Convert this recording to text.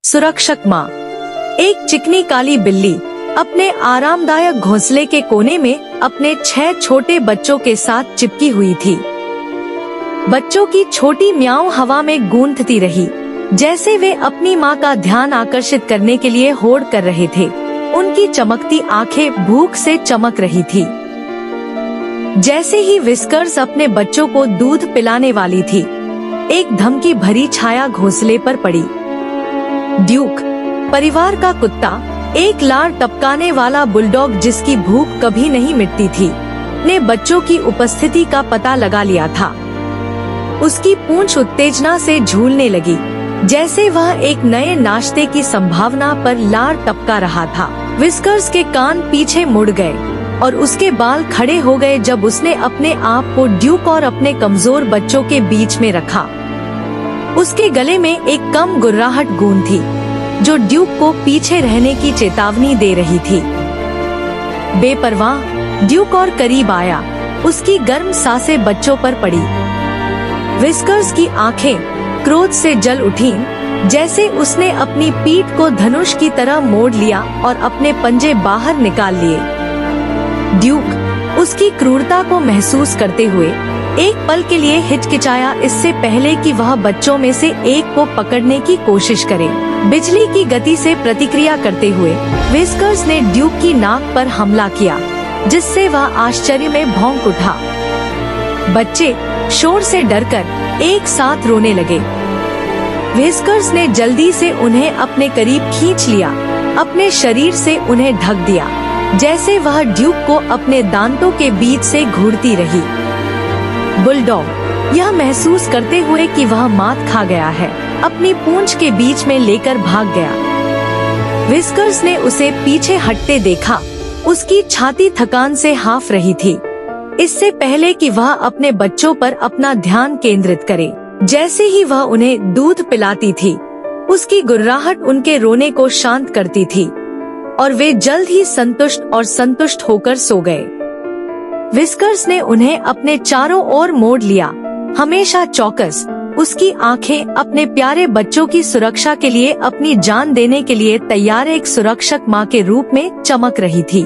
सुरक्षक माँ। एक चिकनी काली बिल्ली अपने आरामदायक घोंसले के कोने में अपने 6 छोटे बच्चों के साथ चिपकी हुई थी। बच्चों की छोटी म्याऊं हवा में गूंजती रही, जैसे वे अपनी माँ का ध्यान आकर्षित करने के लिए होड़ कर रहे थे। उनकी चमकती आंखें भूख से चमक रही थी। जैसे ही विस्कर्स अपने बच्चों को दूध पिलाने वाली थी, एक धमकी भरी छाया घोंसले पर पड़ी। ड्यूक, परिवार का कुत्ता, एक लार टपकाने वाला बुलडॉग जिसकी भूख कभी नहीं मिटती थी, ने बच्चों की उपस्थिति का पता लगा लिया था। उसकी पूंछ उत्तेजना से झूलने लगी, जैसे वह एक नए नाश्ते की संभावना पर लार टपका रहा था। विस्कर्स के कान पीछे मुड़ गए और उसके बाल खड़े हो गए जब उसने अपने आप को ड्यूक और अपने कमजोर बच्चों के बीच में रखा। उसके गले में एक कम गुर्राहट गूंज थी, जो ड्यूक को पीछे रहने की चेतावनी दे रही थी। बेपरवाह ड्यूक और करीब आया। उसकी गर्म सांसें बच्चों पर पड़ी। विस्कर्स की आंखें क्रोध से जल उठीं, जैसे उसने अपनी पीठ को धनुष की तरह मोड़ लिया और अपने पंजे बाहर निकाल लिए। ड्यूक उसकी क्रूरता को महसूस करते हुए एक पल के लिए हिचकिचाया, इससे पहले कि वह बच्चों में से एक को पकड़ने की कोशिश करे। बिजली की गति से प्रतिक्रिया करते हुए विस्कर्स ने ड्यूक की नाक पर हमला किया, जिससे वह आश्चर्य में भौंक उठा। बच्चे शोर से डरकर एक साथ रोने लगे। विस्कर्स ने जल्दी से उन्हें अपने करीब खींच लिया, अपने शरीर से उन्हें ढक दिया, जैसे वह ड्यूक को अपने दांतों के बीच से घूरती रही। बुलडॉग यह महसूस करते हुए कि वह मात खा गया है, अपनी पूंछ के बीच में लेकर भाग गया। विस्कर्स ने उसे पीछे हटते देखा। उसकी छाती थकान से हाँफ रही थी, इससे पहले कि वह अपने बच्चों पर अपना ध्यान केंद्रित करे। जैसे ही वह उन्हें दूध पिलाती थी, उसकी गुर्राहट उनके रोने को शांत करती थी और वे जल्द ही संतुष्ट होकर सो गए। विस्कर्स ने उन्हें अपने चारों ओर मोड़ लिया, हमेशा चौकस। उसकी आंखें अपने प्यारे बच्चों की सुरक्षा के लिए अपनी जान देने के लिए तैयार एक सुरक्षक माँ के रूप में चमक रही थी।